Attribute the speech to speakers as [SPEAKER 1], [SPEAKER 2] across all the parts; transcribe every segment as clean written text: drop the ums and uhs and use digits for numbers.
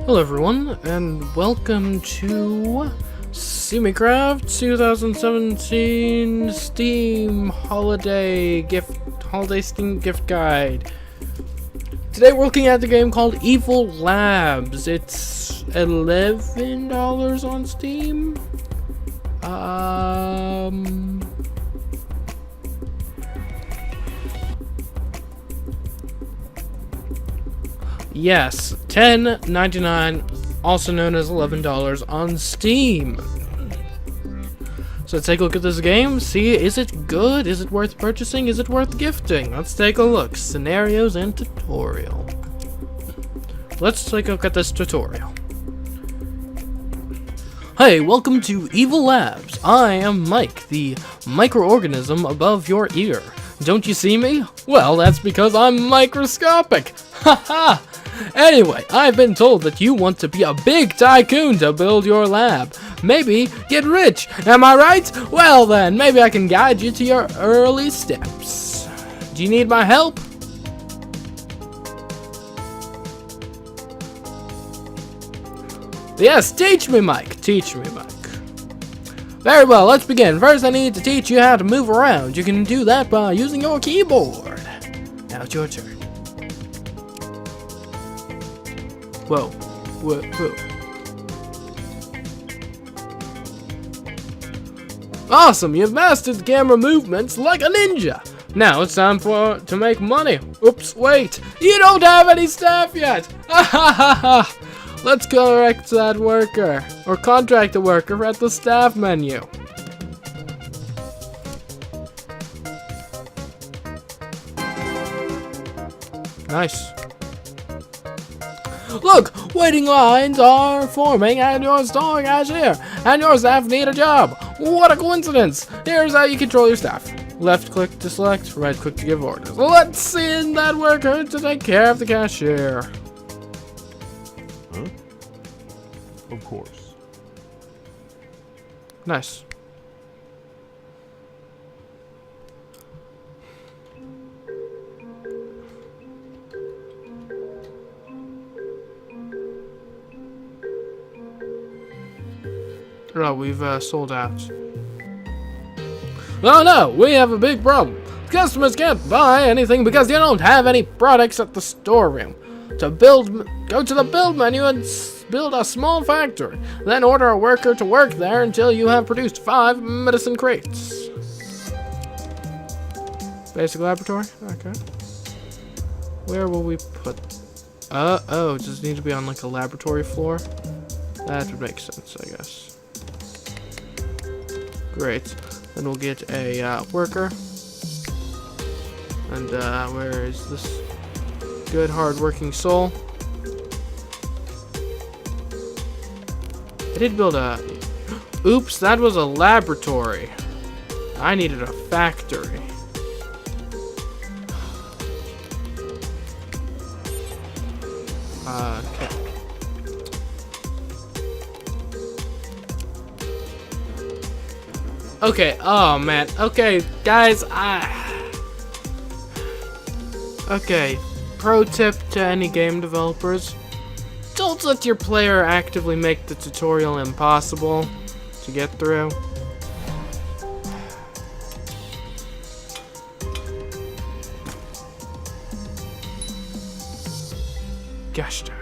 [SPEAKER 1] Hello everyone, and welcome to CMeeCraft's 2017 Steam Holiday Steam Gift Guide. Today we're looking at the game called Evil Labs. It's $11 on Steam. Yes, $10.99, also known as $11 on Steam. So let's take a look at this game, see, is it good? Is it worth purchasing? Is it worth gifting? Let's take a look. Scenarios and tutorial. Let's take a look at this tutorial. Hey, welcome to Evil Labs. I am Mike, the microorganism above your ear. Don't you see me? Well, that's because I'm microscopic. Haha! Anyway, I've been told that you want to be a big tycoon to build your lab. Maybe get rich. Am I right? Well then, maybe I can guide you to your early steps. Do you need my help? Yes, teach me, Mike. Teach me, Mike. Very well, let's begin. First, I need to teach you how to move around. You can do that by using your keyboard. Now it's your turn. Whoa. Whoa, whoa. Awesome, you've mastered the camera movements like a ninja. Now it's time to make money. Oops, wait. You don't have any staff yet. Ha ha ha ha. Let's correct that worker, or contract the worker at the staff menu. Nice. Look, waiting lines are forming and your store cashier and your staff need a job. What a coincidence. Here's how you control your staff. Left click to select, right click to give orders. Let's send that worker to take care of the cashier.
[SPEAKER 2] Huh? Of course.
[SPEAKER 1] Nice. Oh, we've sold out. Oh no, we have a big problem. Customers can't buy anything because you don't have any products at the storeroom. To build, go to the build menu and build a small factory. Then order a worker to work there until you have produced 5 medicine crates. Basic laboratory? Okay. Where will we put... oh, does it need to be on like a laboratory floor? That would make sense, I guess. Great. Then we'll get a worker. And where is this good hard-working soul? I did build a... Oops, that was a laboratory. I needed a factory. Okay. Okay, oh man. Okay, guys, okay, pro tip to any game developers. Don't let your player actively make the tutorial impossible to get through. Gosh darn.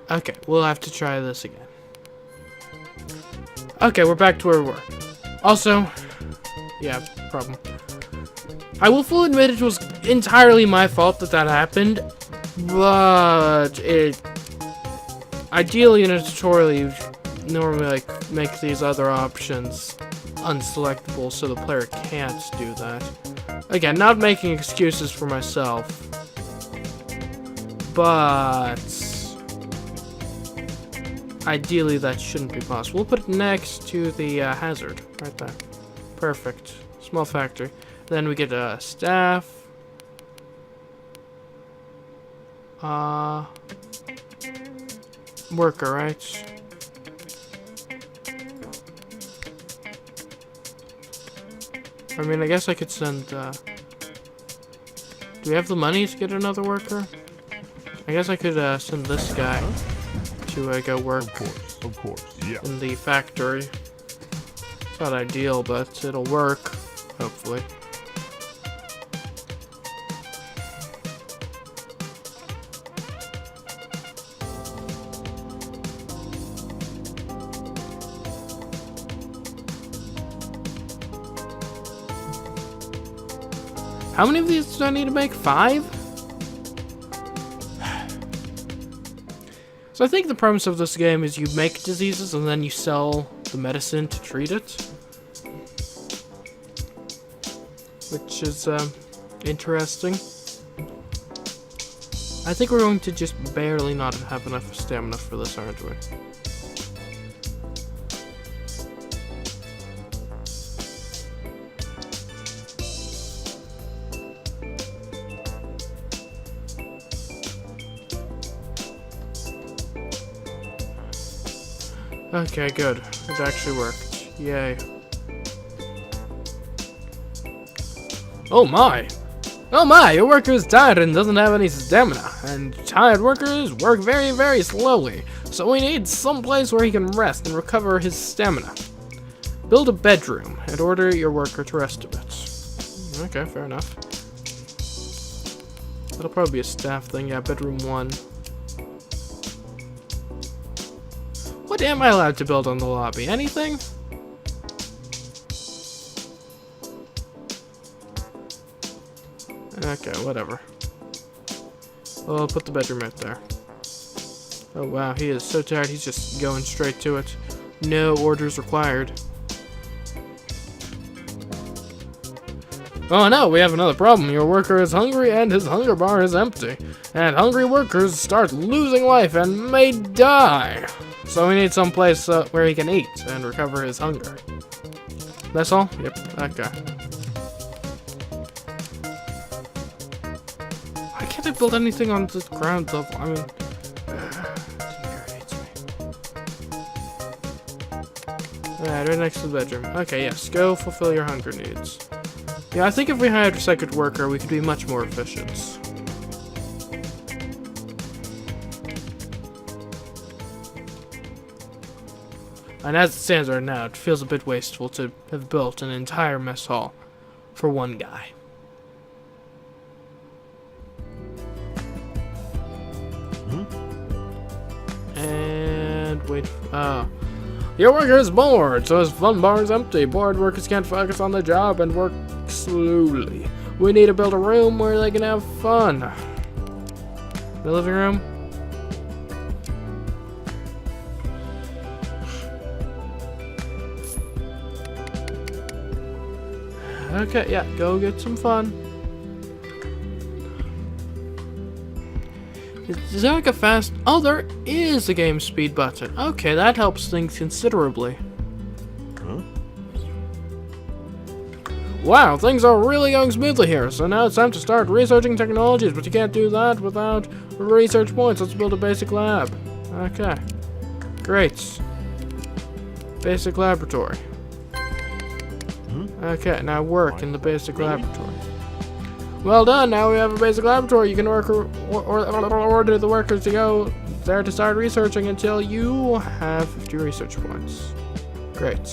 [SPEAKER 1] Okay, we'll have to try this again. Okay, we're back to where we were. Also, yeah, problem. I will fully admit it was entirely my fault that happened, but ideally in a tutorial you normally like make these other options unselectable so the player can't do that. Again, not making excuses for myself, but ideally that shouldn't be possible. We'll put it next to the hazard, right there. Perfect. Small factory. Then we get a staff. Worker, right? I mean, I guess I could send, do we have the money to get another worker? I guess I could send this guy to go work
[SPEAKER 2] Of course. Yeah.
[SPEAKER 1] in the factory. It's not ideal, but it'll work, hopefully. How many of these do I need to make? 5? So I think the premise of this game is you make diseases and then you sell the medicine to treat it. Which is interesting. I think we're going to just barely not have enough stamina for this, aren't we? Okay, good. It actually worked. Yay. Oh my! Oh my! Your worker is tired and doesn't have any stamina. And tired workers work very, very slowly. So we need some place where he can rest and recover his stamina. Build a bedroom and order your worker to rest a bit. Okay, fair enough. That'll probably be a staff thing. Yeah, bedroom 1. What am I allowed to build on the lobby? Anything? Okay, whatever. Well, I'll put the bedroom right there. Oh wow, he is so tired, he's just going straight to it. No orders required. Oh no, we have another problem. Your worker is hungry and his hunger bar is empty. And hungry workers start losing life and may die. So we need some place where he can eat and recover his hunger. That's all? Yep, okay. Why can't I build anything on the ground level? I mean, Alright, right next to the bedroom. Okay, yes, go fulfill your hunger needs. Yeah, I think if we hired a second worker, we could be much more efficient. And as it stands right now, it feels a bit wasteful to have built an entire mess hall for one guy. And wait. Your worker is bored, so his fun bar is empty. Bored workers can't focus on the job and work slowly. We need to build a room where they can have fun. The living room? Okay, yeah, go get some fun. Is there like a fast... Oh, there is a game speed button. Okay, that helps things considerably.
[SPEAKER 2] Huh?
[SPEAKER 1] Wow, things are really going smoothly here. So now it's time to start researching technologies, but you can't do that without research points. Let's build a basic lab. Okay. Great. Basic laboratory. Okay, now work in the basic laboratory. Well done, now we have a basic laboratory. You can order the workers to go there to start researching until you have 50 research points. Great.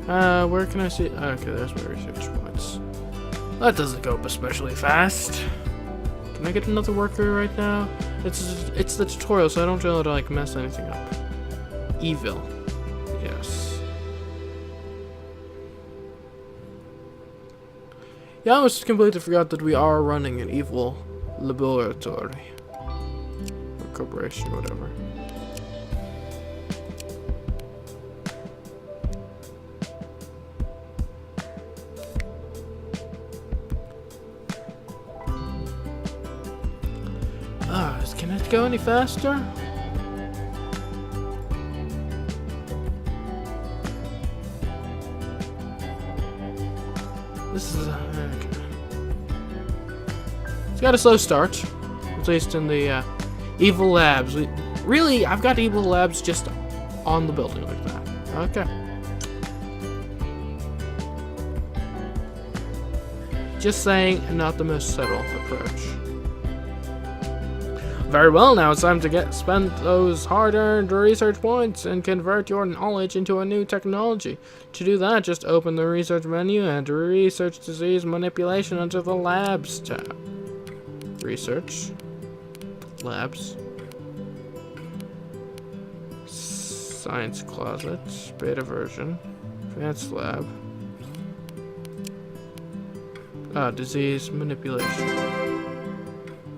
[SPEAKER 1] Where can I see? Okay, there's my research points. That doesn't go up especially fast. Can I get another worker right now? It's the tutorial, so I don't really like mess anything up. Evil. Yes. Yeah, I almost completely forgot that we are running an evil laboratory. Or corporation, whatever. Can it go any faster? This is okay. It's got a slow start, at least in the evil labs. I've got evil labs just on the building like that. Okay. Just saying, not the most subtle approach. Very well, now it's time to spend those hard-earned research points and convert your knowledge into a new technology. To do that, just open the research menu and research disease manipulation under the labs tab. Research. Labs. Science closet. Beta version. Advanced lab. Disease manipulation.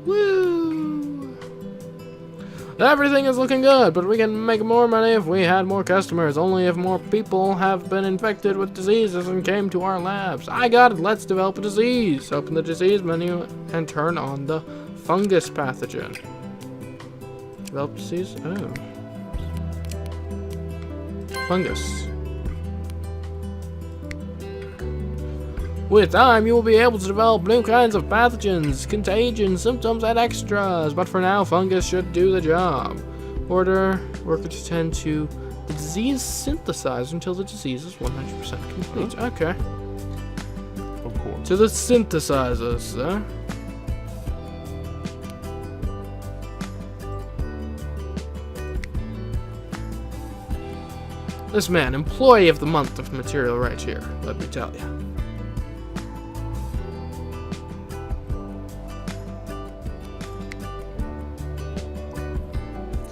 [SPEAKER 1] Woo! Everything is looking good, but we can make more money if we had more customers. Only if more people have been infected with diseases and came to our labs. I got it. Let's develop a disease. Open the disease menu and turn on the fungus pathogen. Develop disease? Oh. Fungus. With time, you will be able to develop new kinds of pathogens, contagion, symptoms, and extras. But for now, fungus should do the job. Order worker to tend to the disease synthesizer until the disease is 100% complete.
[SPEAKER 2] Huh?
[SPEAKER 1] Okay.
[SPEAKER 2] Of course.
[SPEAKER 1] To the synthesizers, sir. This man, employee of the month of material right here, let me tell you.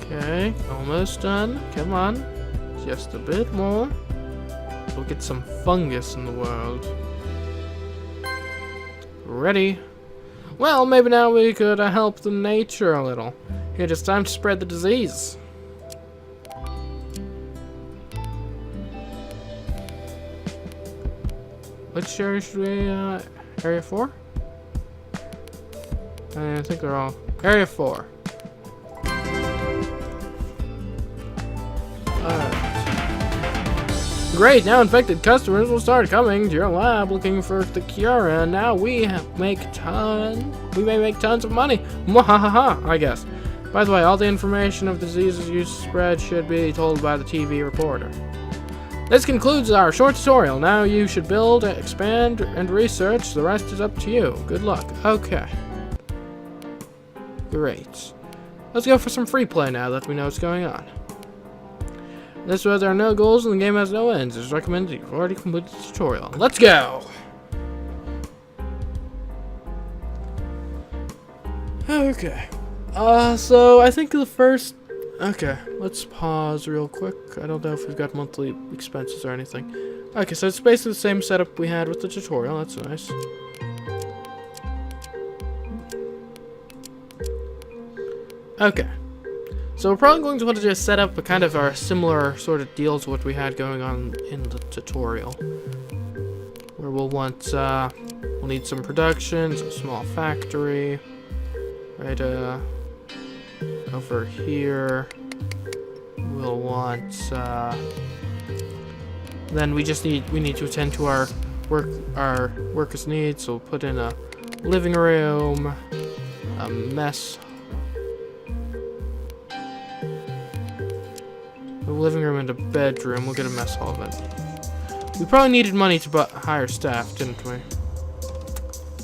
[SPEAKER 1] Okay, almost done. Come on. Just a bit more. We'll get some fungus in the world. Ready? Well, maybe now we could help the nature a little. Here, it's time to spread the disease. Which area should we, Area 4? I think they're all... Area 4. Great, now infected customers will start coming to your lab looking for the cure, and now we may make tons of money. Mwahaha, I guess. By the way, all the information of diseases you spread should be told by the TV reporter. This concludes our short tutorial. Now you should build, expand, and research. The rest is up to you. Good luck. Okay. Great. Let's go for some free play now that we know what's going on. This way there are no goals and the game has no ends. It's recommended you've already completed the tutorial. Let's go! Okay. So I think the first... Okay, let's pause real quick. I don't know if we've got monthly expenses or anything. Okay, so it's basically the same setup we had with the tutorial. That's nice. Okay. So we're probably going to want to just set up a kind of our similar sort of deal to what we had going on in the tutorial. Where we'll want, we'll need some production, some small factory. Right, over here. We'll want, then we need to attend to our workers' needs, so we'll put in a living room, a mess. A living room and a bedroom. We'll get a mess hall then. We probably needed money to hire staff, didn't we?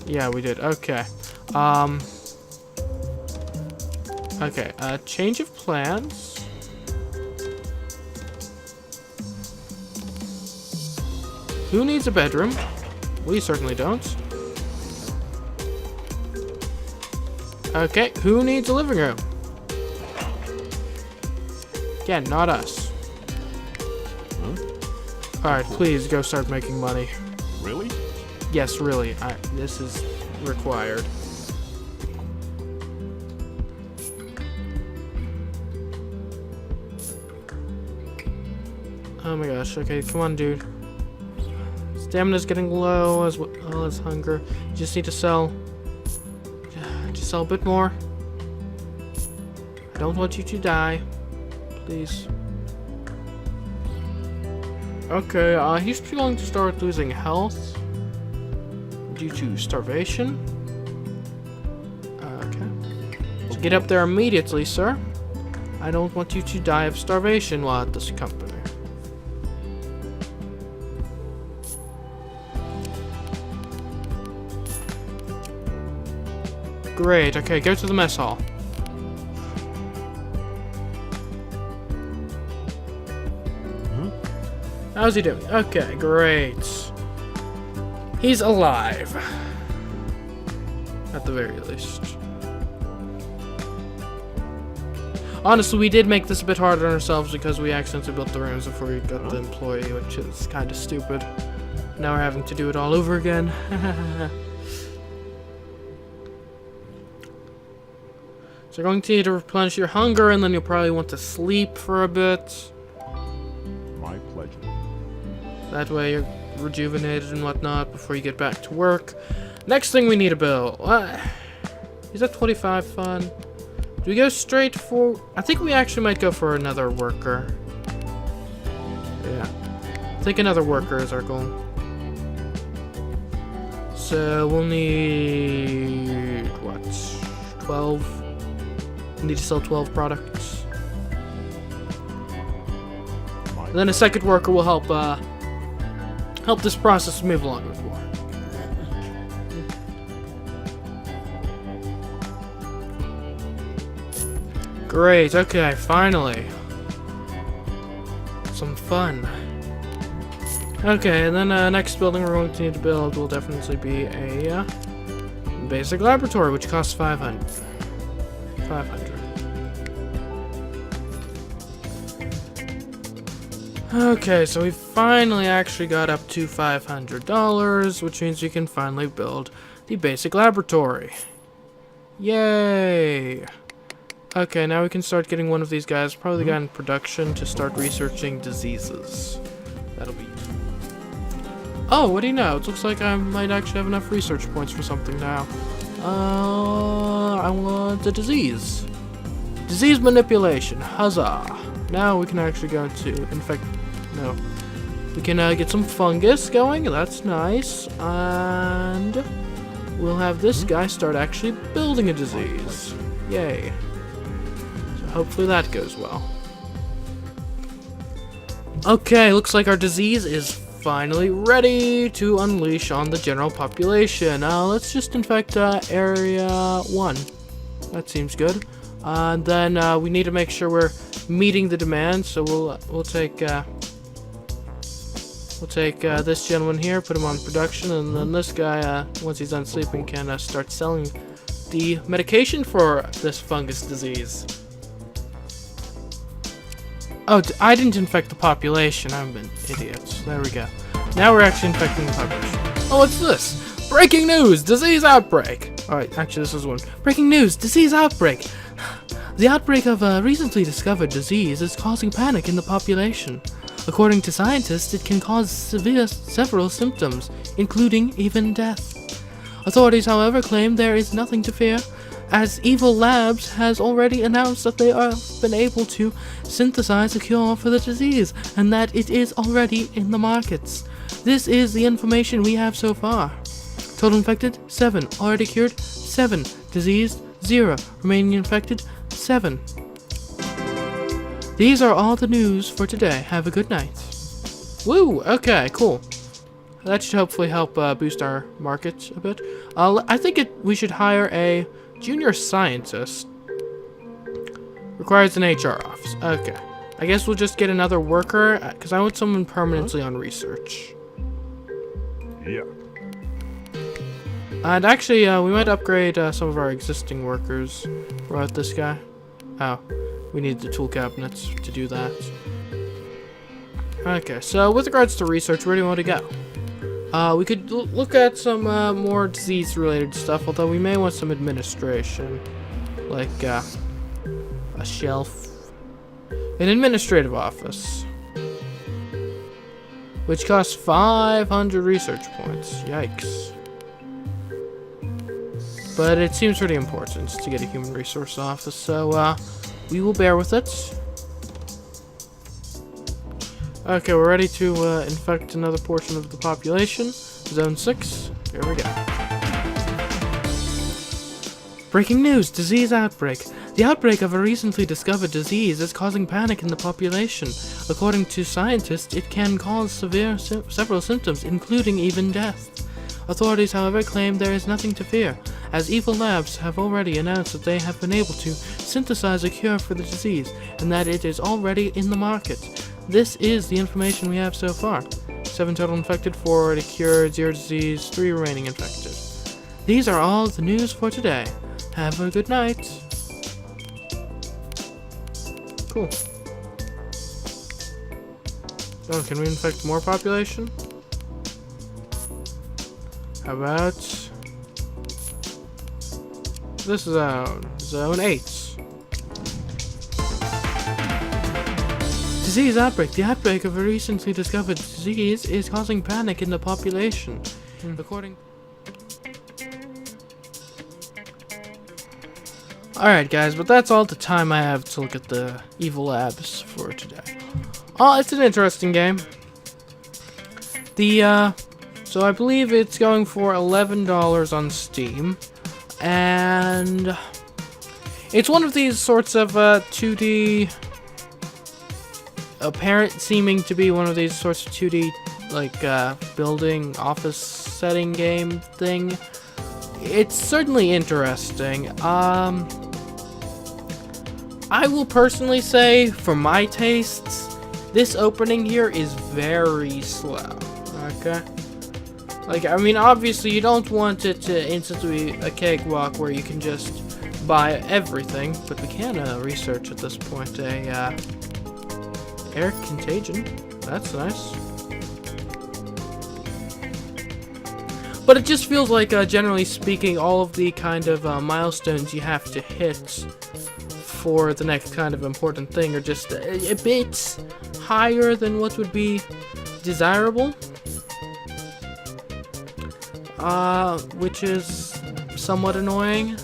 [SPEAKER 1] Yeah, we did. Okay. Okay, change of plans. Who needs a bedroom? We certainly don't. Okay, who needs a living room? Again, not us.
[SPEAKER 2] Huh?
[SPEAKER 1] Alright, please go start making money.
[SPEAKER 2] Really?
[SPEAKER 1] Yes, really. This is required. Oh my gosh, okay, come on, dude. Stamina's getting low as well as hunger. You just need to sell. Just sell a bit more. I don't want you to die. Please. Okay, he's going to start losing health due to starvation. Okay. So get up there immediately, sir. I don't want you to die of starvation while at this company. Great. Okay, go to the mess hall. How's he doing? Okay, great. He's alive. At the very least. Honestly, we did make this a bit harder on ourselves because we accidentally built the rooms before we got the employee, which is kind of stupid. Now we're having to do it all over again. So you're going to need to replenish your hunger, and then you'll probably want to sleep for a bit.
[SPEAKER 2] My pleasure.
[SPEAKER 1] That way you're rejuvenated and whatnot before you get back to work. Next thing we need to build. Is that 25 fun? Do we go straight for... I think we actually might go for another worker. Yeah. I think another worker is our goal. So we'll need... what? 12? We need to sell 12 products. And then a second worker will help help this process move along a bit more. Great, okay, finally. Some fun. Okay, and then next building we're going to need to build will definitely be a basic laboratory, which costs 500. 500. Okay, so we finally actually got up to $500, which means we can finally build the basic laboratory. Yay! Okay, now we can start getting one of these guys, probably the guy in production, to start researching diseases. That'll be... Oh, what do you know? It looks like I might actually have enough research points for something now. I want a disease. Disease manipulation. Huzzah! Now we can actually go to infect... No. We can get some fungus going. That's nice. And we'll have this guy start actually building a disease. Yay. Hopefully that goes well. Okay, looks like our disease is finally ready to unleash on the general population. Let's just infect area 1. That seems good. And then we need to make sure we're meeting the demand, so we'll take this gentleman here, put him on production, and then this guy, once he's done sleeping, can start selling the medication for this fungus disease. Oh, I didn't infect the population. I'm an idiot. There we go. Now we're actually infecting the population. Oh, what's this? Breaking news! Disease outbreak! Alright, actually this is one. Breaking news! Disease outbreak! The outbreak of a recently discovered disease is causing panic in the population. According to scientists, it can cause several symptoms, including even death. Authorities, however, claim there is nothing to fear, as Evil Labs has already announced that they have been able to synthesize a cure for the disease, and that it is already in the markets. This is the information we have so far. Total infected, 7. Already cured, 7. Diseased, 0. Remaining infected, 7. These are all the news for today. Have a good night. Woo! Okay, cool. That should hopefully help boost our market a bit. I think we should hire a junior scientist. Requires an HR office. Okay. I guess we'll just get another worker, because I want someone permanently on research.
[SPEAKER 2] Yeah.
[SPEAKER 1] And actually, we might upgrade some of our existing workers. What about this guy? Oh, we need the tool cabinets to do that. Okay, so with regards to research, where do you want to go? We could look at some more disease-related stuff, although we may want some administration. Like, a shelf. An administrative office. Which costs 500 research points. Yikes. But it seems pretty important to get a human resource office, so we will bear with it. Okay, we're ready to infect another portion of the population. Zone 6. Here we go. Breaking news! Disease outbreak. The outbreak of a recently discovered disease is causing panic in the population. According to scientists, it can cause several symptoms, including even death. Authorities, however, claim there is nothing to fear, as Evil Labs have already announced that they have been able to synthesize a cure for the disease, and that it is already in the market. This is the information we have so far. 7 total infected, 4 already cured, 0 disease, 3 remaining infected. These are all the news for today. Have a good night. Cool. Oh, can we infect more population? How about this zone? Zone 8. Disease outbreak. The outbreak of a recently discovered disease is causing panic in the population. According... Alright guys, but that's all the time I have to look at the Evil Labs for today. Oh, it's an interesting game. So I believe it's going for $11 on Steam. And it's one of these sorts of 2D... seeming to be one of these sorts of 2D, like, building office setting game thing. It's certainly interesting. I will personally say, for my tastes, this opening here is very slow. Okay? Like, I mean, obviously you don't want it to instantly be a cakewalk where you can just buy everything, but we can research at this point a air contagion. That's nice. But it just feels like, generally speaking, all of the kind of milestones you have to hit for the next kind of important thing are just a bit higher than what would be desirable. Which is somewhat annoying.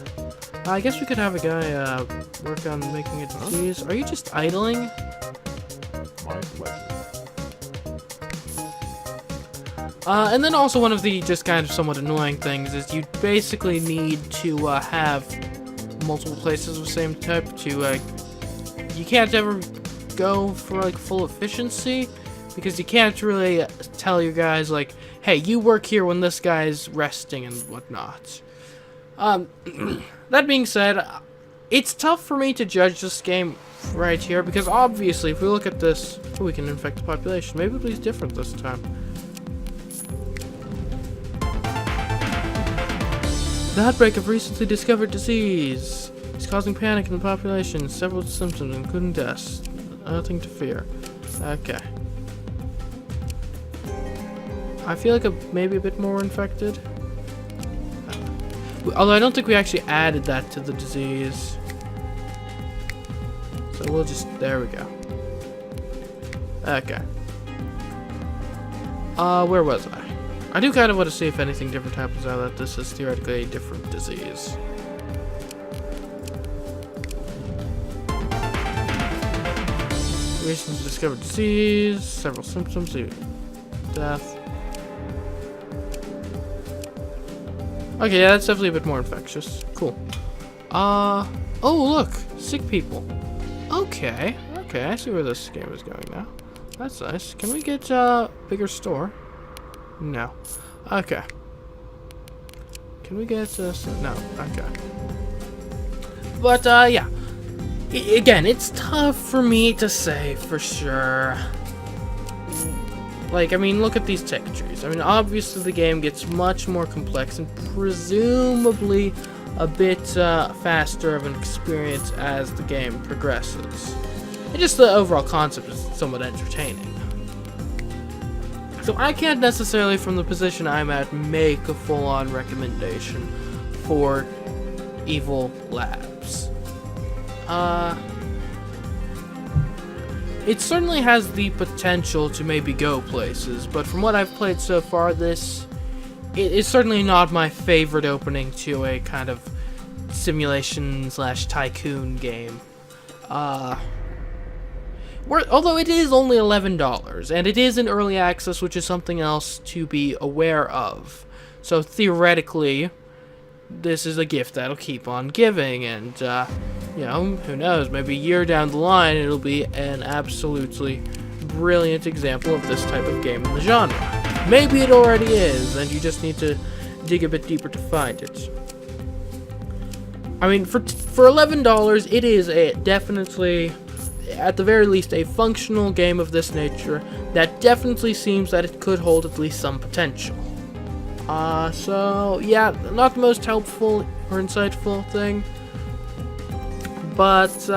[SPEAKER 1] I guess we could have a guy work on making a disease. Are you just idling?
[SPEAKER 2] My pleasure.
[SPEAKER 1] And then also one of the just kind of somewhat annoying things is you basically need to have multiple places of the same type to, you can't ever go for, like, full efficiency, because you can't really tell your guys, like, hey, you work here when this guy's resting and whatnot. That being said, it's tough for me to judge this game right here, because obviously if we look at this, we can infect the population. Maybe it'll be different this time. The outbreak of recently discovered disease is causing panic in the population. Several symptoms, including deaths. Nothing to fear. Okay. I feel like maybe a bit more infected. Although I don't think we actually added that to the disease. So we'll just... there we go. Okay. Where was I? I do kind of want to see if anything different happens now that this is theoretically a different disease. Recently discovered disease, several symptoms, death. Okay, yeah, that's definitely a bit more infectious. Cool. Oh, look! Sick people. Okay, I see where this game is going now. That's nice. Can we get a bigger store? No. Okay. Can we get this? No. Okay. But, yeah. Again, it's tough for me to say for sure. Like, I mean, look at these tech trees. I mean, obviously the game gets much more complex and presumably a bit faster of an experience as the game progresses. And just the overall concept is somewhat entertaining. So I can't necessarily, from the position I'm at, make a full-on recommendation for Evil Labs. It certainly has the potential to maybe go places, but from what I've played so far, it is certainly not my favorite opening to a kind of simulation/tycoon game. Although it is only $11, and it is in early access, which is something else to be aware of. So theoretically, this is a gift that'll keep on giving, and, you know, who knows, maybe a year down the line, it'll be an absolutely brilliant example of this type of game in the genre. Maybe it already is, and you just need to dig a bit deeper to find it. I mean, for $11, it is definitely, at the very least, a functional game of this nature that definitely seems that it could hold at least some potential. So yeah, not the most helpful or insightful thing, but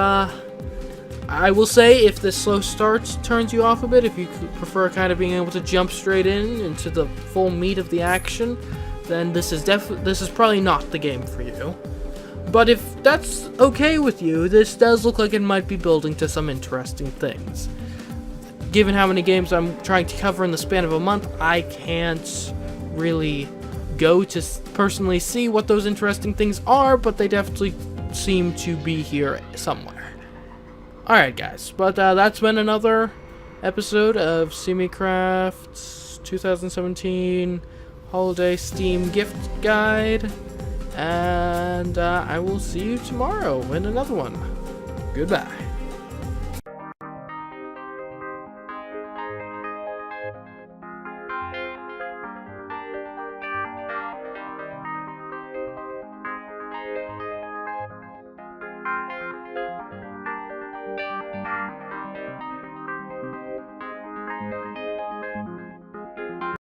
[SPEAKER 1] I will say, if this slow start turns you off a bit, if you prefer kind of being able to jump straight into the full meat of the action, then this is probably not the game for you. But if that's okay with you, this does look like it might be building to some interesting things. Given how many games I'm trying to cover in the span of a month, I can't really go to personally see what those interesting things are, but they definitely seem to be here somewhere. Alright guys, but that's been another episode of CMeeCraft's 2017 Holiday Steam Gift Guide, and I will see you tomorrow in another one. Goodbye.